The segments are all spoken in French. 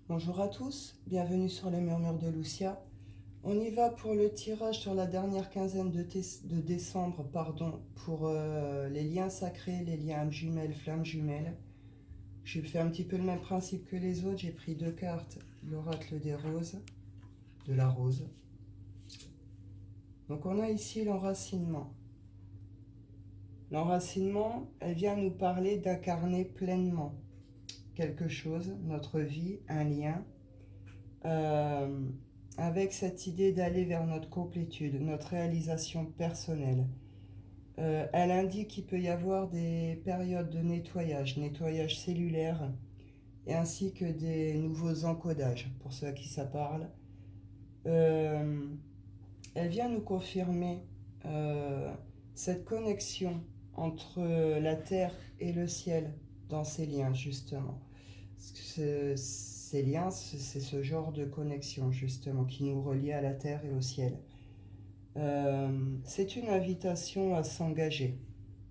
Bonjour à tous, bienvenue sur les murmures de Lucia. On y va pour le tirage sur la dernière quinzaine de décembre pour les liens sacrés, les liens âmes jumelles, flammes jumelles. J'ai fait un petit peu le même principe que les autres, j'ai pris deux cartes, l'oracle des roses, de la rose. Donc on a ici l'enracinement. L'enracinement, elle vient nous parler d'incarner pleinement quelque chose, notre vie, un lien, avec cette idée d'aller vers notre complétude, notre réalisation personnelle. Elle indique qu'il peut y avoir des périodes de nettoyage cellulaire, et ainsi que des nouveaux encodages, pour ceux à qui ça parle. Elle vient nous confirmer cette connexion entre la terre et le ciel dans ces liens, justement. Ces liens, c'est ce genre de connexion, justement, qui nous relie à la terre et au ciel. C'est une invitation à s'engager,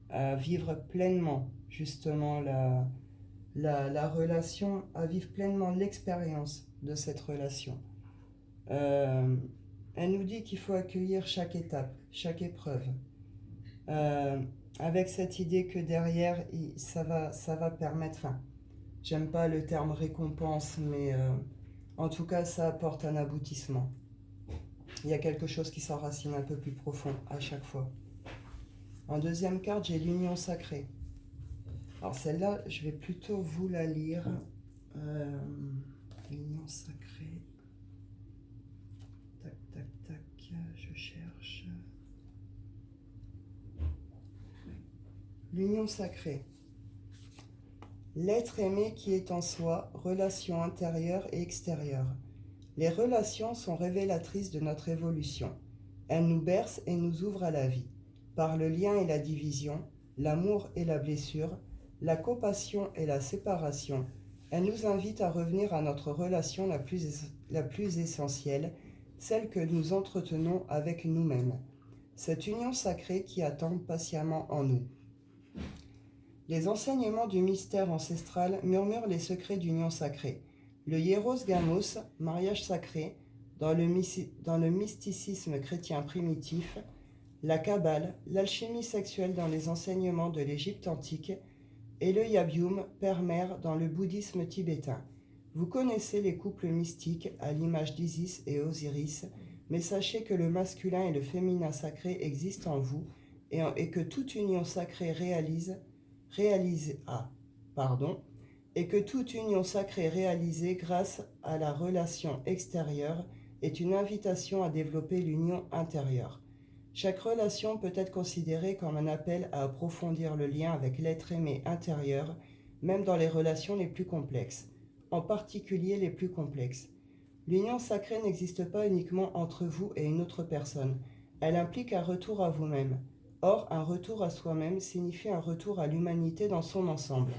à vivre pleinement, justement, la relation, à vivre pleinement l'expérience de cette relation. Elle nous dit qu'il faut accueillir chaque étape, chaque épreuve, euh, avec cette idée que derrière, ça va permettre, enfin, j'aime pas le terme récompense, mais en tout cas, ça apporte un aboutissement. Il y a quelque chose qui s'enracine un peu plus profond à chaque fois. En deuxième carte, j'ai l'union sacrée. Alors celle-là, je vais plutôt vous la lire. L'union sacrée. Tac, tac, tac, je cherche. L'union sacrée. L'être aimé qui est en soi, relation intérieure et extérieure. Les relations sont révélatrices de notre évolution. Elles nous bercent et nous ouvrent à la vie. Par le lien et la division, l'amour et la blessure, la compassion et la séparation, elles nous invitent à revenir à notre relation la plus essentielle, celle que nous entretenons avec nous-mêmes. Cette union sacrée qui attend patiemment en nous. Les enseignements du mystère ancestral murmurent les secrets d'union sacrée. Le hieros gamos, mariage sacré, dans le mysticisme chrétien primitif, la Kabbale, l'alchimie sexuelle dans les enseignements de l'Égypte antique, et le yabium, père-mère dans le bouddhisme tibétain. Vous connaissez les couples mystiques à l'image d'Isis et Osiris, mais sachez que le masculin et le féminin sacré existent en vous et que toute union sacrée et que toute union sacrée réalisée grâce à la relation extérieure est une invitation à développer l'union intérieure. Chaque relation peut être considérée comme un appel à approfondir le lien avec l'être aimé intérieur, même dans les relations les plus complexes, en particulier les plus complexes. L'union sacrée n'existe pas uniquement entre vous et une autre personne, elle implique un retour à vous-même. Or, un retour à soi-même signifie un retour à l'humanité dans son ensemble.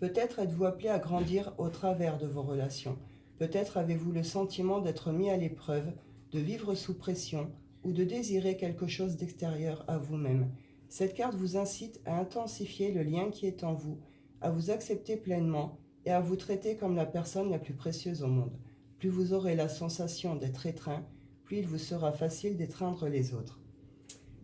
Peut-être êtes-vous appelé à grandir au travers de vos relations. Peut-être avez-vous le sentiment d'être mis à l'épreuve, de vivre sous pression ou de désirer quelque chose d'extérieur à vous-même. Cette carte vous incite à intensifier le lien qui est en vous, à vous accepter pleinement et à vous traiter comme la personne la plus précieuse au monde. Plus vous aurez la sensation d'être étreint, plus il vous sera facile d'étreindre les autres.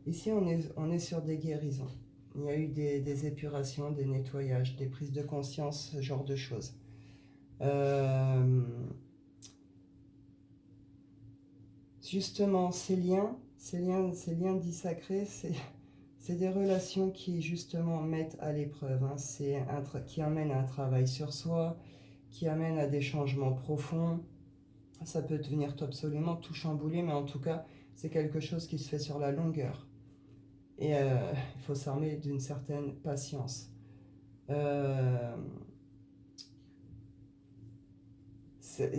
Ici, on est sur des guérisons. Il y a eu des épurations, des nettoyages, des prises de conscience, ce genre de choses. Justement, ces liens dits sacrés, c'est des relations qui justement mettent à l'épreuve. Qui amènent à un travail sur soi, qui amènent à des changements profonds. Ça peut devenir absolument tout chambouler, mais en tout cas, c'est quelque chose qui se fait sur la longueur. Et il faut s'armer d'une certaine patience.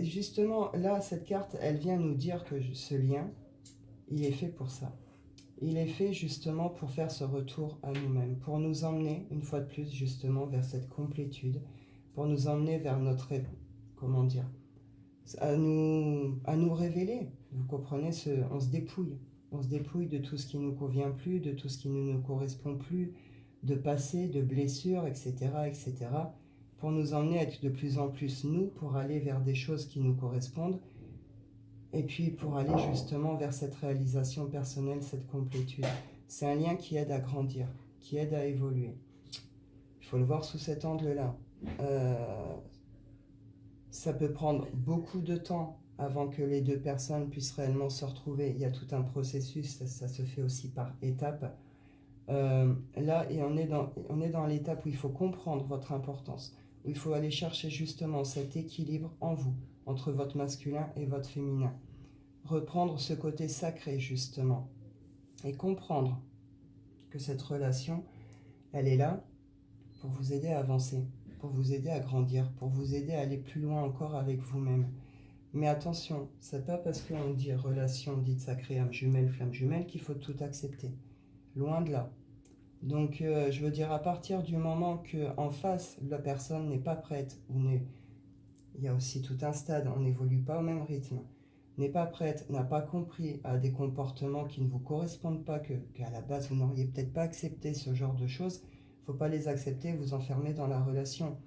Justement, là, cette carte, elle vient nous dire que ce lien, il est fait pour ça. Il est fait justement pour faire ce retour à nous-mêmes, pour nous emmener, une fois de plus, justement, vers cette complétude, pour nous emmener vers notre, comment dire, à nous révéler. Vous comprenez, on se dépouille de tout ce qui ne nous convient plus, de tout ce qui ne nous correspond plus, de passé, de blessures, etc., etc. pour nous emmener à être de plus en plus nous, pour aller vers des choses qui nous correspondent, et puis pour aller justement vers cette réalisation personnelle, cette complétude. C'est un lien qui aide à grandir, qui aide à évoluer. Il faut le voir sous cet angle-là. Ça peut prendre beaucoup de temps avant que les deux personnes puissent réellement se retrouver. Il y a tout un processus, ça se fait aussi par étapes. Là, et on est dans l'étape où il faut comprendre votre importance, où il faut aller chercher justement cet équilibre en vous, entre votre masculin et votre féminin. Reprendre ce côté sacré justement, et comprendre que cette relation, elle est là pour vous aider à avancer, pour vous aider à grandir, pour vous aider à aller plus loin encore avec vous-même. Mais attention, c'est pas parce qu'on dit relation dite sacrée, âme jumelle, flamme jumelle, qu'il faut tout accepter. Loin de là. Donc, je veux dire, à partir du moment qu'en face, la personne n'est pas prête, il y a aussi tout un stade, on n'évolue pas au même rythme, n'est pas prête, n'a pas compris à des comportements qui ne vous correspondent pas, qu'à la base, vous n'auriez peut-être pas accepté ce genre de choses, il ne faut pas les accepter, vous enfermer dans la relation.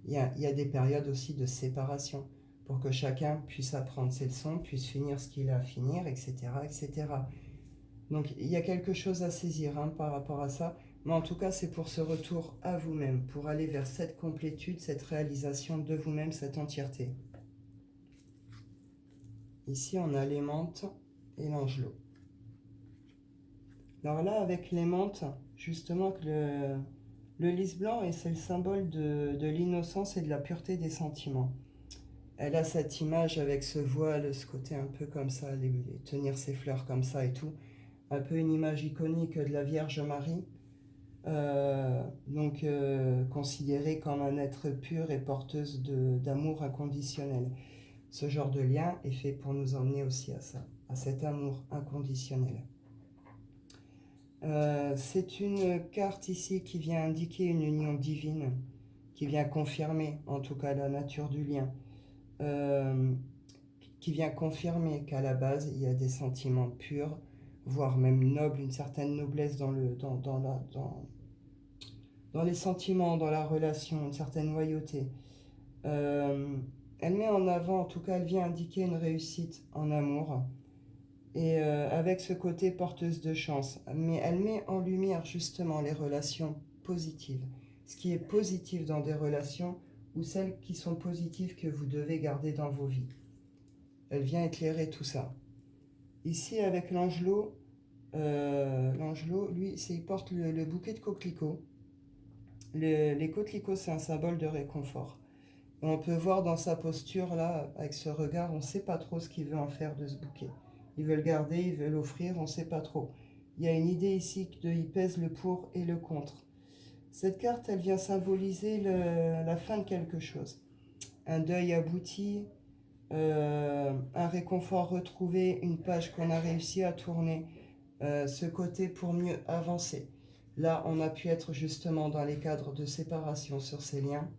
Il y a des périodes aussi de séparation, pour que chacun puisse apprendre ses leçons, puisse finir ce qu'il a à finir, etc., etc. Donc il y a quelque chose à saisir par rapport à ça, mais en tout cas c'est pour ce retour à vous-même, pour aller vers cette complétude, cette réalisation de vous-même, cette entièreté. Ici on a l'aimante et l'angelot. Alors là avec l'aimante, justement le lys blanc, et c'est le symbole de l'innocence et de la pureté des sentiments. Elle a cette image avec ce voile, ce côté un peu comme ça, tenir ses fleurs comme ça et tout, un peu une image iconique de la Vierge Marie, considérée comme un être pur et porteuse d'amour inconditionnel. Ce genre de lien est fait pour nous emmener aussi à ça, à cet amour inconditionnel. C'est une carte ici qui vient indiquer une union divine, qui vient confirmer en tout cas la nature du lien, qui vient confirmer qu'à la base il y a des sentiments purs, voire même nobles, une certaine noblesse dans les sentiments, dans la relation, une certaine loyauté. Elle met en avant, en tout cas elle vient indiquer une réussite en amour, et avec ce côté porteuse de chance, mais elle met en lumière justement les relations positives, ce qui est positif dans des relations, ou celles qui sont positives que vous devez garder dans vos vies. Elle vient éclairer tout ça. Ici avec l'angelot, lui, il porte le bouquet de coquelicots. Les coquelicots, c'est un symbole de réconfort. Et on peut voir dans sa posture, là, avec ce regard, on ne sait pas trop ce qu'il veut en faire de ce bouquet. Il veut le garder, il veut l'offrir, on ne sait pas trop. Il y a une idée ici il pèse le pour et le contre. Cette carte, elle vient symboliser la fin de quelque chose. Un deuil abouti, un réconfort retrouvé, une page qu'on a réussi à tourner, ce côté pour mieux avancer. Là, on a pu être justement dans les cadres de séparation sur ces liens.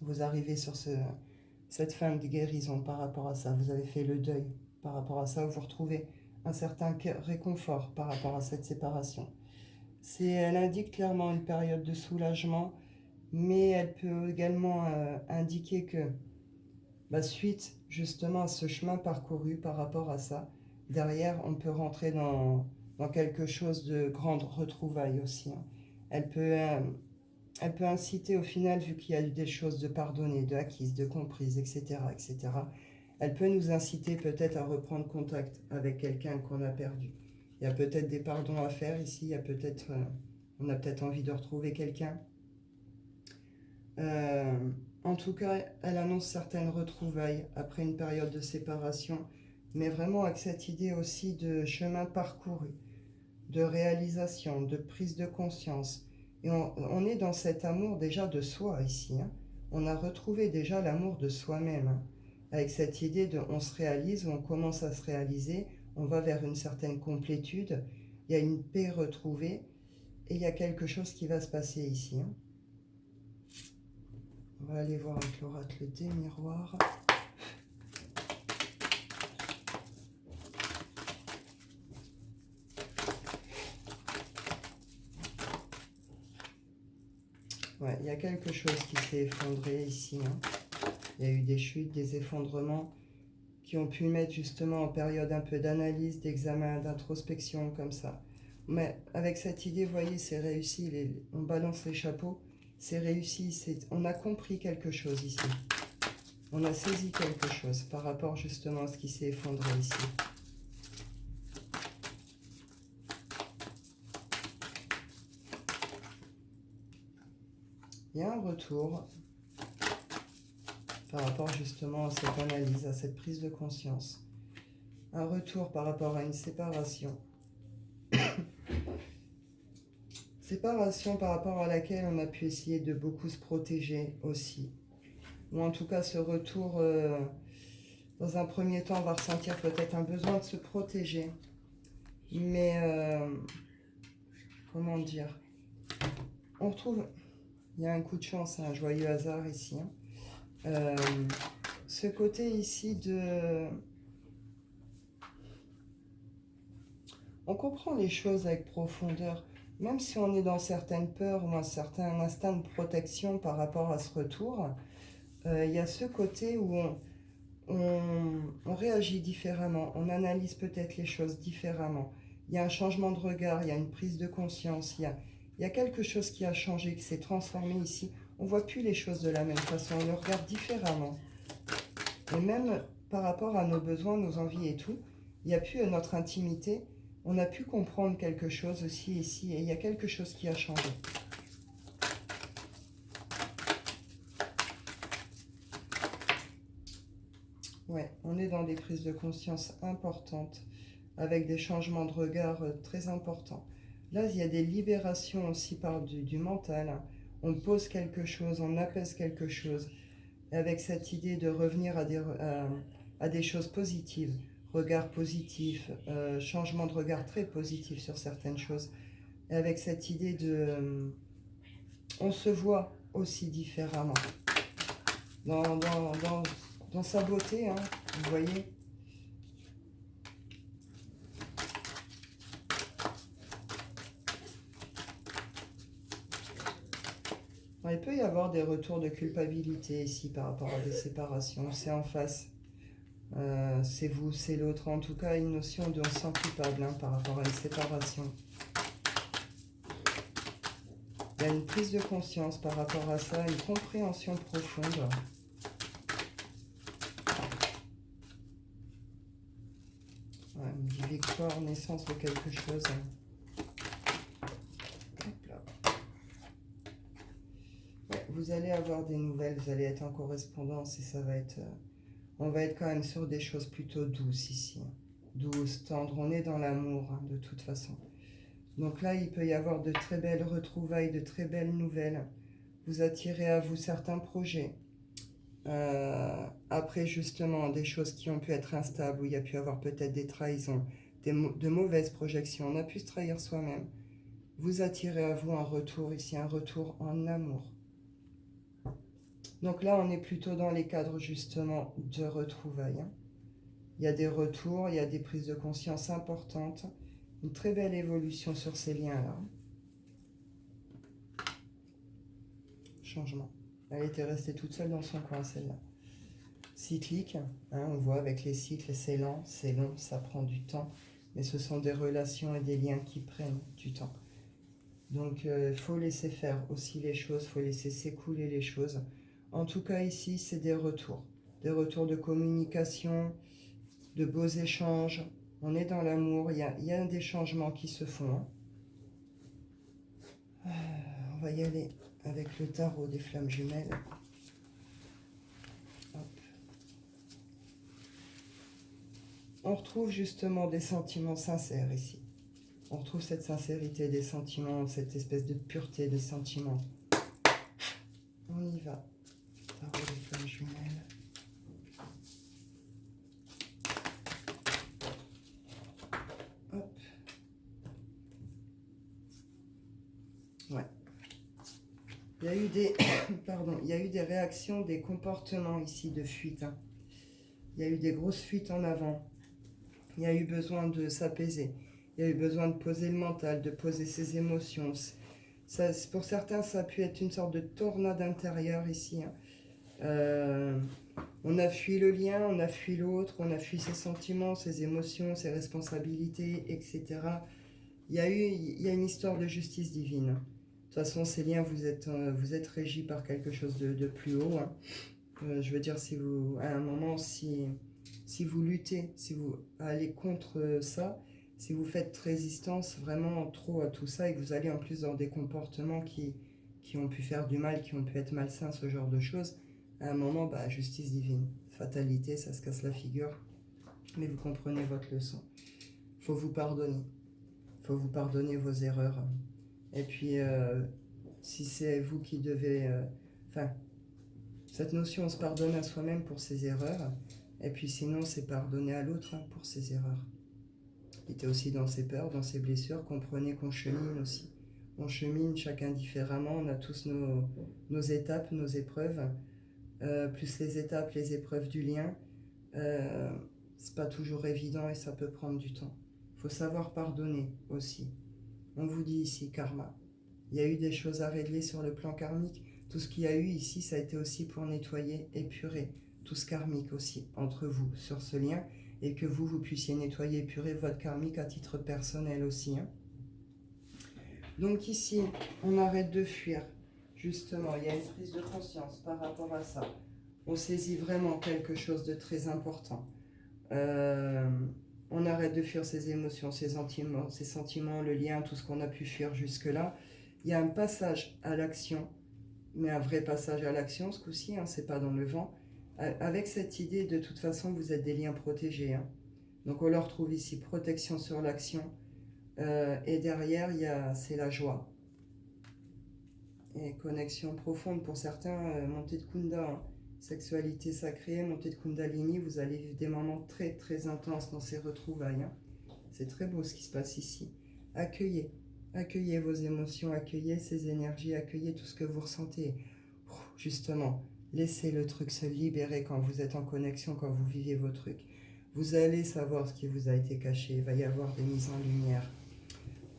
Vous arrivez sur cette fin de guérison par rapport à ça. Vous avez fait le deuil par rapport à ça. Vous retrouvez un certain réconfort par rapport à cette séparation. Elle indique clairement une période de soulagement, mais elle peut également indiquer que suite justement à ce chemin parcouru par rapport à ça, derrière on peut rentrer dans quelque chose de grande retrouvaille aussi. Elle peut inciter au final, vu qu'il y a eu des choses de pardonnées, de acquises, de comprises, etc., etc., elle peut nous inciter peut-être à reprendre contact avec quelqu'un qu'on a perdu. Il y a peut-être des pardons à faire ici, il y a on a peut-être envie de retrouver quelqu'un. En tout cas, elle annonce certaines retrouvailles après une période de séparation, mais vraiment avec cette idée aussi de chemin parcouru, de réalisation, de prise de conscience. Et on est dans cet amour déjà de soi ici. On a retrouvé déjà l'amour de soi-même, avec cette idée de on se réalise, on commence à se réaliser, on va vers une certaine complétude, il y a une paix retrouvée, et il y a quelque chose qui va se passer ici. On va aller voir avec l'oracle des miroirs. Ouais, il y a quelque chose qui s'est effondré ici, hein. Il y a eu des chutes, des effondrements qui ont pu mettre justement en période un peu d'analyse, d'examen, d'introspection, comme ça. Mais avec cette idée, vous voyez, c'est réussi, on balance les chapeaux, c'est réussi, on a compris quelque chose ici. On a saisi quelque chose par rapport justement à ce qui s'est effondré ici. Il y a un retour par rapport justement à cette analyse, à cette prise de conscience. Un retour par rapport à une séparation. Séparation par rapport à laquelle on a pu essayer de beaucoup se protéger aussi. Ou en tout cas, ce retour, dans un premier temps, on va ressentir peut-être un besoin de se protéger. Mais, comment dire, on retrouve, il y a un coup de chance, un joyeux hasard ici. Hein. Ce côté ici de... On comprend les choses avec profondeur. Même si on est dans certaines peurs ou un certain instinct de protection par rapport à ce retour, il y a ce côté où on réagit différemment, on analyse peut-être les choses différemment. Il y a un changement de regard, il y a une prise de conscience, il y a quelque chose qui a changé, qui s'est transformé ici. On ne voit plus les choses de la même façon, on le regarde différemment. Et même par rapport à nos besoins, nos envies et tout, il n'y a plus notre intimité. On a pu comprendre quelque chose aussi ici, et il y a quelque chose qui a changé. Ouais, on est dans des prises de conscience importantes, avec des changements de regard très importants. Là, il y a des libérations aussi par du mental. On pose quelque chose, on apaise quelque chose, avec cette idée de revenir à des choses positives. Regard positif, changement de regard très positif sur certaines choses. Et avec cette idée de... on se voit aussi différemment. Dans sa beauté, hein, vous voyez. Alors, il peut y avoir des retours de culpabilité ici par rapport à des séparations. C'est en face. C'est vous, c'est l'autre. En tout cas, une notion de on se sent coupable hein, par rapport à une séparation. Il y a une prise de conscience par rapport à ça, une compréhension profonde. Ouais, on dit victoire, naissance de quelque chose. Hop là. Ouais, vous allez avoir des nouvelles, vous allez être en correspondance et ça va être... on va être quand même sur des choses plutôt douces ici. Douces, tendres, on est dans l'amour hein, de toute façon. Donc là, il peut y avoir de très belles retrouvailles, de très belles nouvelles. Vous attirez à vous certains projets. Après, justement, des choses qui ont pu être instables, où il y a pu avoir peut-être des trahisons, de mauvaises projections. On a pu se trahir soi-même. Vous attirez à vous un retour ici, un retour en amour. Donc là, on est plutôt dans les cadres, justement, de retrouvailles. Hein. Il y a des retours, il y a des prises de conscience importantes. Une très belle évolution sur ces liens-là. Changement. Elle était restée toute seule dans son coin, celle-là. Cyclique, hein, on voit avec les cycles, c'est lent, c'est long, ça prend du temps. Mais ce sont des relations et des liens qui prennent du temps. Donc, il faut laisser faire aussi les choses, il faut laisser s'écouler les choses. En tout cas, ici, c'est des retours. Des retours de communication, de beaux échanges. On est dans l'amour, il y a des changements qui se font. Hein. On va y aller avec le tarot des flammes jumelles. Hop. On retrouve justement des sentiments sincères ici. On retrouve cette sincérité des sentiments, cette espèce de pureté des sentiments. On y va. Tarot des flammes jumelles. Hop. Ouais. Il y a eu des, pardon, il y a eu des réactions, des comportements ici de fuite. Hein. Il y a eu des grosses fuites en avant. Il y a eu besoin de s'apaiser. Il y a eu besoin de poser le mental, de poser ses émotions, Ça, pour certains, ça a pu être une sorte de tornade intérieure ici. Hein. On a fui le lien, on a fui l'autre, on a fui ses sentiments, ses émotions, ses responsabilités, etc. Il y a une histoire de justice divine. De toute façon, ces liens, vous êtes régis par quelque chose de plus haut. Hein. Je veux dire, si vous, à un moment, si vous luttez, si vous allez contre ça, si vous faites résistance vraiment trop à tout ça et que vous allez en plus dans des comportements qui ont pu faire du mal, qui ont pu être malsains, ce genre de choses, à un moment, bah, justice divine, fatalité, ça se casse la figure. Mais vous comprenez votre leçon. Il faut vous pardonner. Il faut vous pardonner vos erreurs. Et puis, si c'est vous qui devez... Enfin, cette notion, on se pardonne à soi-même pour ses erreurs. Et puis sinon, c'est pardonner à l'autre pour ses erreurs. Il était aussi dans ses peurs, dans ses blessures. Comprenez qu'on chemine aussi. On chemine chacun différemment. On a tous nos étapes, nos épreuves. Plus les étapes, les épreuves du lien. C'est pas toujours évident et ça peut prendre du temps. Il faut savoir pardonner aussi. On vous dit ici karma. Il y a eu des choses à régler sur le plan karmique. Tout ce qu'il y a eu ici, ça a été aussi pour nettoyer, épurer tout ce karmique aussi entre vous sur ce lien et que vous puissiez nettoyer, épurer votre karmique à titre personnel aussi. Hein. Donc ici, on arrête de fuir. Justement, il y a une prise de conscience par rapport à ça. On saisit vraiment quelque chose de très important. On arrête de fuir ses émotions, ses sentiments, le lien, tout ce qu'on a pu fuir jusque-là. Il y a un passage à l'action, mais un vrai passage à l'action ce coup-ci, hein, c'est pas dans le vent. Avec cette idée, de toute façon, vous êtes des liens protégés. Hein. Donc on leur trouve ici protection sur l'action. Et derrière, c'est la joie. Et connexion profonde pour certains, montée de Kunda. Hein. Sexualité sacrée, montée de Kundalini, vous allez vivre des moments très très intenses dans ces retrouvailles. Hein. C'est très beau ce qui se passe ici. Accueillez. Accueillez vos émotions, accueillez ces énergies, accueillez tout ce que vous ressentez. Justement, laissez le truc se libérer quand vous êtes en connexion, quand vous vivez vos trucs. Vous allez savoir ce qui vous a été caché, il va y avoir des mises en lumière.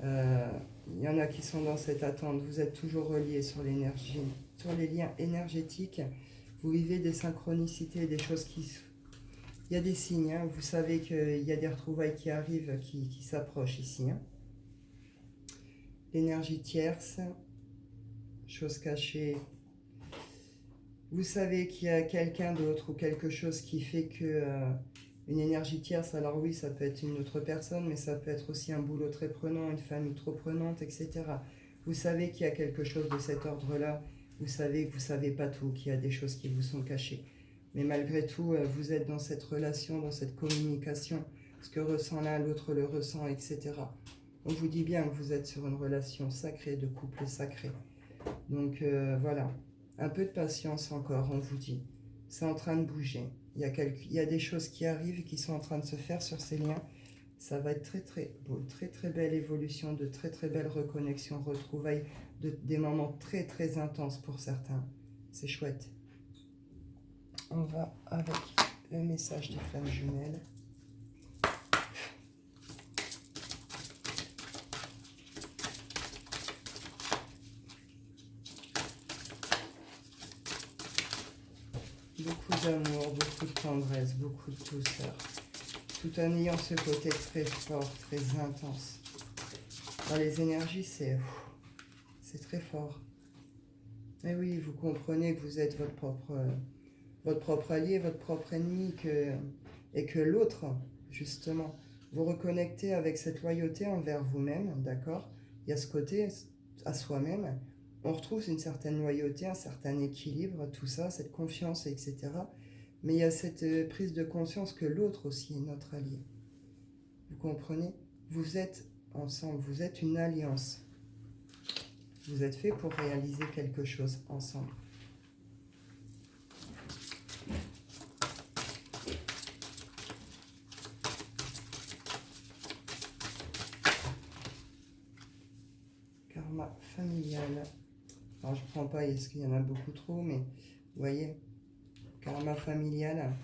Il y en a qui sont dans cette attente, vous êtes toujours reliés sur l'énergie, sur les liens énergétiques. Vous vivez des synchronicités, des choses qui... Il y a des signes, hein. Vous savez qu'il y a des retrouvailles qui arrivent, qui s'approchent ici. Hein. L'énergie tierce, chose cachée. Vous savez qu'il y a quelqu'un d'autre ou quelque chose qui fait que une énergie tierce, alors oui, ça peut être une autre personne, mais ça peut être aussi un boulot très prenant, une famille trop prenante, etc. Vous savez qu'il y a quelque chose de cet ordre-là. Vous savez que vous ne savez pas tout, qu'il y a des choses qui vous sont cachées. Mais malgré tout, vous êtes dans cette relation, dans cette communication. Ce que ressent l'un, l'autre le ressent, etc. On vous dit bien que vous êtes sur une relation sacrée, de couple sacré. Donc voilà, un peu de patience encore, on vous dit. C'est en train de bouger. Il y a des choses qui arrivent et qui sont en train de se faire sur ces liens. Ça va être très très beau, très très belle évolution, de très très belles reconnexions, retrouvailles, des moments très très intenses pour certains. C'est chouette. On va avec le message des flammes jumelles. Beaucoup d'amour, beaucoup de tendresse, beaucoup de douceur. Tout en ayant ce côté très fort, très intense. Dans les énergies, c'est très fort. Et oui, vous comprenez que vous êtes votre propre allié, votre propre ennemi, et que l'autre, justement, vous reconnectez avec cette loyauté envers vous-même, d'accord? Il y a ce côté à soi-même. On retrouve une certaine loyauté, un certain équilibre, tout ça, cette confiance, etc. Mais il y a cette prise de conscience que l'autre aussi est notre allié. Vous comprenez? Vous êtes ensemble, vous êtes une alliance. Vous êtes fait pour réaliser quelque chose ensemble. Karma familial. Alors je prends pas, est-ce qu'il y en a beaucoup trop, mais vous voyez, karma familial.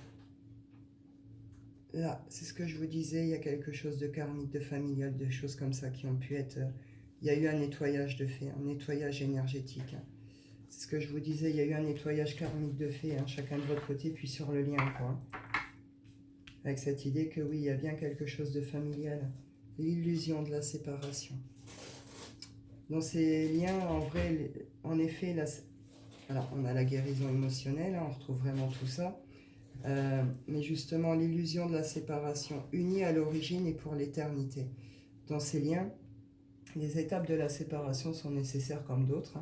Là, c'est ce que je vous disais, il y a quelque chose de karmique, de familial, de choses comme ça qui ont pu être Il y a eu un nettoyage de fait, un nettoyage énergétique. C'est ce que je vous disais, il y a eu un nettoyage karmique de fait, chacun de votre côté, puis sur le lien, quoi. Avec cette idée que oui, il y a bien quelque chose de familial. L'illusion de la séparation. Dans ces liens, en vrai, en effet, là, alors on a la guérison émotionnelle, on retrouve vraiment tout ça. Mais justement, l'illusion de la séparation, unie à l'origine et pour l'éternité. Dans ces liens, les étapes de la séparation sont nécessaires comme d'autres.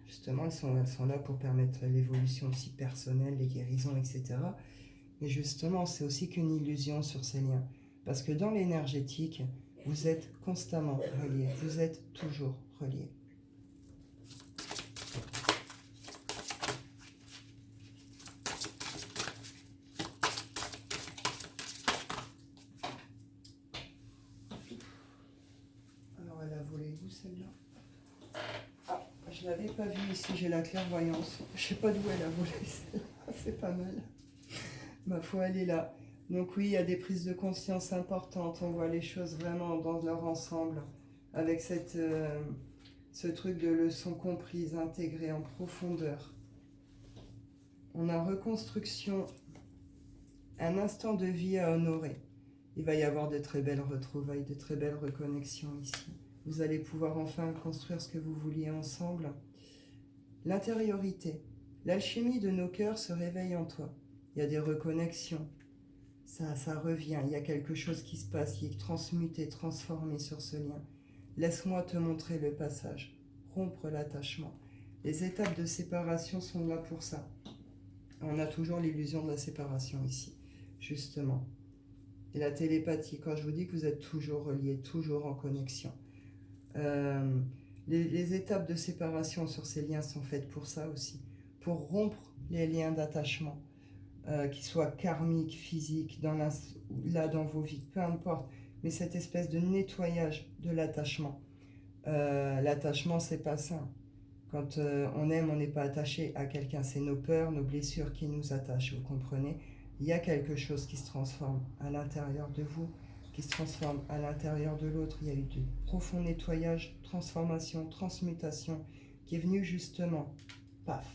Justement, elles sont là pour permettre l'évolution aussi personnelle, les guérisons, etc. Mais justement, c'est aussi qu'une illusion sur ces liens. Parce que dans l'énergétique, vous êtes constamment reliés. Vous êtes toujours reliés. Alors, elle a volé où celle-là? Ah, je ne l'avais pas vue ici, j'ai la clairvoyance. Je ne sais pas d'où elle a volé celle-là. C'est pas mal. Ma foi, elle est là. Donc oui, il y a des prises de conscience importantes. On voit les choses vraiment dans leur ensemble. Avec ce truc de leçon comprise, intégrée en profondeur. On a reconstruction, un instant de vie à honorer. Il va y avoir de très belles retrouvailles, de très belles reconnexions ici. Vous allez pouvoir enfin construire ce que vous vouliez ensemble. L'intériorité, l'alchimie de nos cœurs se réveille en toi. Il y a des reconnexions. Ça revient, il y a quelque chose qui se passe, qui est transmuté, transformé sur ce lien. Laisse-moi te montrer le passage. Rompre l'attachement. Les étapes de séparation sont là pour ça. On a toujours l'illusion de la séparation ici, justement. Et la télépathie, quand je vous dis que vous êtes toujours reliés, toujours en connexion. Les étapes de séparation sur ces liens sont faites pour ça aussi. Pour rompre les liens d'attachement. Qui soient karmiques, physiques, là dans vos vies, peu importe. Mais cette espèce de nettoyage de l'attachement. L'attachement, c'est pas sain. Quand on aime, on n'est pas attaché à quelqu'un. C'est nos peurs, nos blessures qui nous attachent, vous comprenez? Il y a quelque chose qui se transforme à l'intérieur de vous, qui se transforme à l'intérieur de l'autre. Il y a eu de profonds nettoyages, transformation, transmutation, qui est venu justement, paf,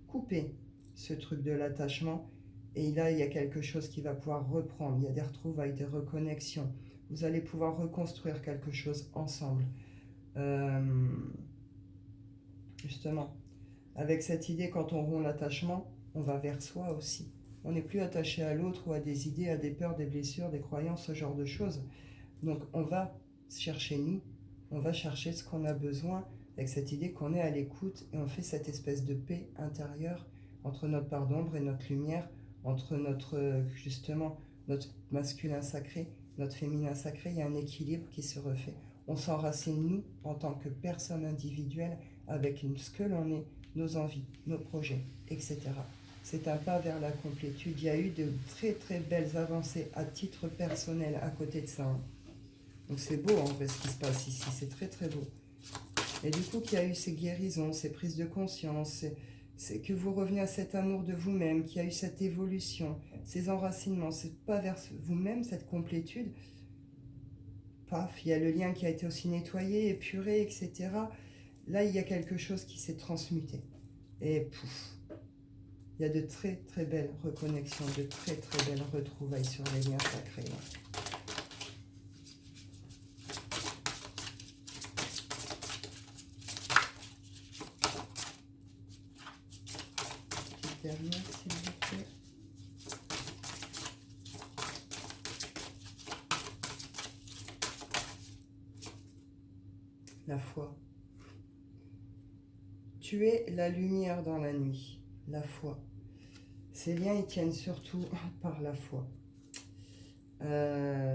couper ce truc de l'attachement. Et là, il y a quelque chose qui va pouvoir reprendre. Il y a des retrouvailles, des reconnexions. Vous allez pouvoir reconstruire quelque chose ensemble. Justement, avec cette idée, quand on rompt l'attachement, on va vers soi aussi. On n'est plus attaché à l'autre ou à des idées, à des peurs, des blessures, des croyances, ce genre de choses. Donc on va chercher nous, on va chercher ce qu'on a besoin avec cette idée qu'on est à l'écoute et on fait cette espèce de paix intérieure entre notre part d'ombre et notre lumière, entre justement notre masculin sacré, notre féminin sacré. Il y a un équilibre qui se refait. On s'enracine nous en tant que personne individuelle avec ce que l'on est, nos envies, nos projets, etc. C'est un pas vers la complétude. Il y a eu de très très belles avancées à titre personnel à côté de ça. Donc c'est beau en fait ce qui se passe ici, c'est très très beau. Et du coup qu'il y a eu ces guérisons, ces prises de conscience, c'est que vous revenez à cet amour de vous-même, qu'il y a eu cette évolution, ces enracinements, c'est pas vers vous-même cette complétude. Paf, il y a le lien qui a été aussi nettoyé, épuré, etc. Là il y a quelque chose qui s'est transmuté. Et pouf, il y a de très très belles reconnexions, de très très belles retrouvailles sur les liens sacrés. Dernière, s'il vous plaît. La foi. Tu es la lumière dans la nuit. La foi. Ces liens, ils tiennent surtout par la foi.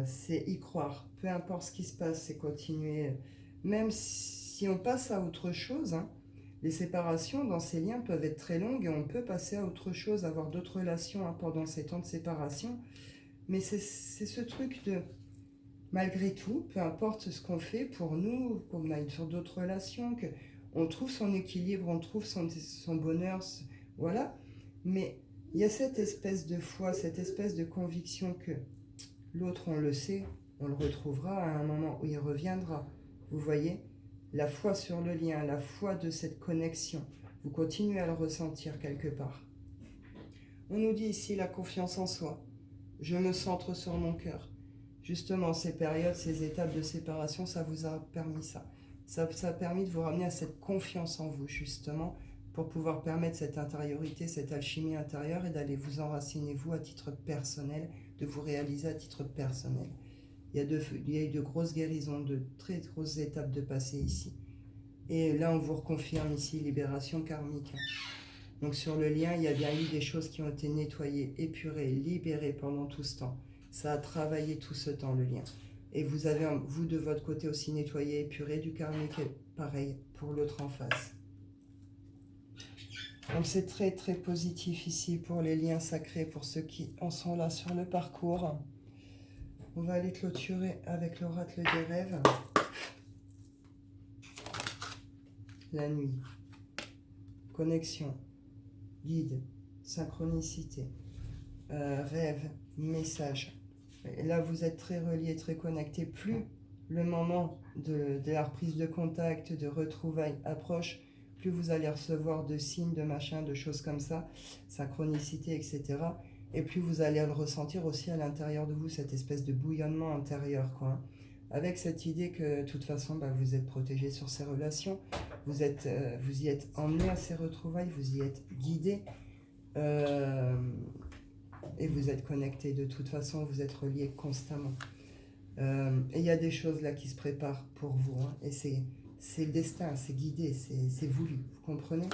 C'est y croire. Peu importe ce qui se passe, c'est continuer. Même si on passe à autre chose, les séparations dans ces liens peuvent être très longues et on peut passer à autre chose, avoir d'autres relations pendant ces temps de séparation. Mais c'est ce truc de, malgré tout, peu importe ce qu'on fait pour nous, qu'on aille sur d'autres relations, qu'on trouve son équilibre, on trouve son bonheur, voilà. Mais il y a cette espèce de foi, cette espèce de conviction que l'autre, on le sait, on le retrouvera à un moment où il reviendra. Vous voyez? la foi sur le lien, la foi de cette connexion. Vous continuez à le ressentir quelque part. On nous dit ici la confiance en soi. Je me centre sur mon cœur. Justement, ces périodes, ces étapes de séparation, ça vous a permis ça. Ça a permis de vous ramener à cette confiance en vous, justement, pour pouvoir permettre cette intériorité, cette alchimie intérieure et d'aller vous enraciner, vous, à titre personnel, de vous réaliser à titre personnel. Il y a eu de grosses guérisons, de très grosses étapes de passé ici. Et là, on vous reconfirme ici, libération karmique. Donc sur le lien, il y a bien eu des choses qui ont été nettoyées, épurées, libérées pendant tout ce temps. Ça a travaillé tout ce temps, le lien. Et vous avez, vous de votre côté aussi, nettoyé, épuré du karmique, et pareil pour l'autre en face. Donc c'est très très positif ici pour les liens sacrés, pour ceux qui en sont là sur le parcours. On va aller clôturer avec l'oracle des rêves. La nuit. Connexion. Guide. Synchronicité. Rêve. Message. Et là, vous êtes très reliés, très connectés. Plus le moment de la reprise de contact, de retrouvailles approche, plus vous allez recevoir de signes, de machins, de choses comme ça, synchronicité, etc. Et plus vous allez le ressentir aussi à l'intérieur de vous, cette espèce de bouillonnement intérieur, quoi. Avec cette idée que, de toute façon, vous êtes protégé sur ces relations, vous y êtes emmené à ces retrouvailles, vous y êtes guidé, et vous êtes connecté. De toute façon, vous êtes reliés constamment. Et il y a des choses là qui se préparent pour vous, hein, et c'est le destin, c'est guidé, c'est voulu, vous comprenez?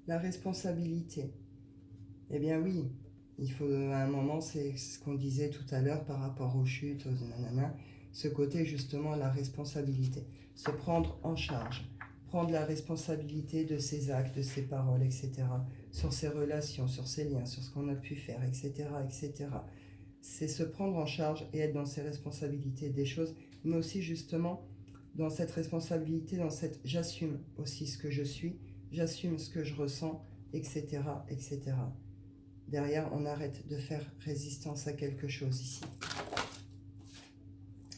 La responsabilité. Eh bien oui, il faut à un moment, c'est ce qu'on disait tout à l'heure par rapport aux chutes, aux nanana, ce côté justement la responsabilité, se prendre en charge, prendre la responsabilité de ses actes, de ses paroles, etc., sur ses relations, sur ses liens, sur ce qu'on a pu faire, etc., etc. C'est se prendre en charge et être dans ses responsabilités des choses, mais aussi justement dans cette responsabilité, dans cette j'assume aussi ce que je suis, j'assume ce que je ressens, etc., etc. Derrière, on arrête de faire résistance à quelque chose ici.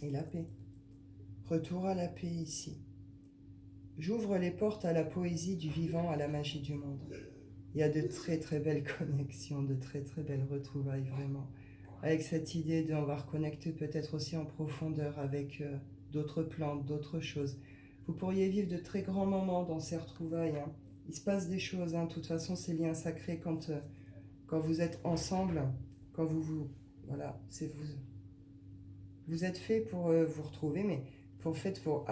Et la paix. Retour à la paix ici. J'ouvre les portes à la poésie du vivant, à la magie du monde. Il y a de très très belles connexions, de très très belles retrouvailles, vraiment. Avec cette idée de, on va reconnecter peut-être aussi en profondeur avec d'autres plantes, d'autres choses. Vous pourriez vivre de très grands moments dans ces retrouvailles, hein. Il se passe des choses, hein. De toute façon, ces liens sacrés, quand vous êtes ensemble, quand voilà, vous êtes fait pour vous retrouver, mais pour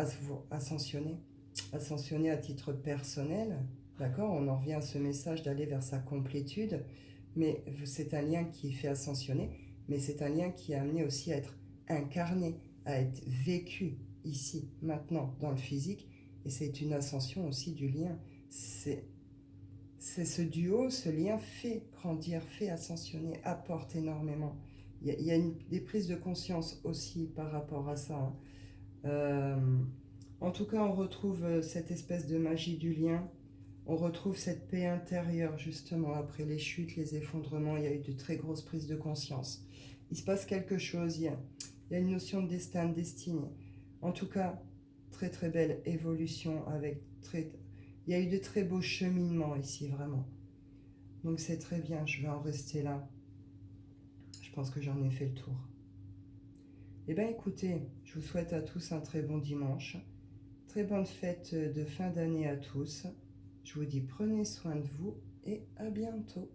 ascensionner à titre personnel, d'accord? On en revient à ce message d'aller vers sa complétude, mais c'est un lien qui fait ascensionner, mais c'est un lien qui est amené aussi à être incarné, à être vécu ici, maintenant, dans le physique, et c'est une ascension aussi du lien. C'est ce duo, ce lien fait grandir, fait ascensionner, apporte énormément. Il y a des prises de conscience aussi par rapport à ça, hein. En tout cas, on retrouve cette espèce de magie du lien. On retrouve cette paix intérieure, justement, après les chutes, les effondrements. Il y a eu de très grosses prises de conscience. Il se passe quelque chose, il y a une notion de destin, de destinée. En tout cas, très très belle évolution avec il y a eu de très beaux cheminements ici, vraiment. Donc c'est très bien, je vais en rester là. Je pense que j'en ai fait le tour. Eh bien écoutez, je vous souhaite à tous un très bon dimanche. Très bonne fête de fin d'année à tous. Je vous dis prenez soin de vous et à bientôt.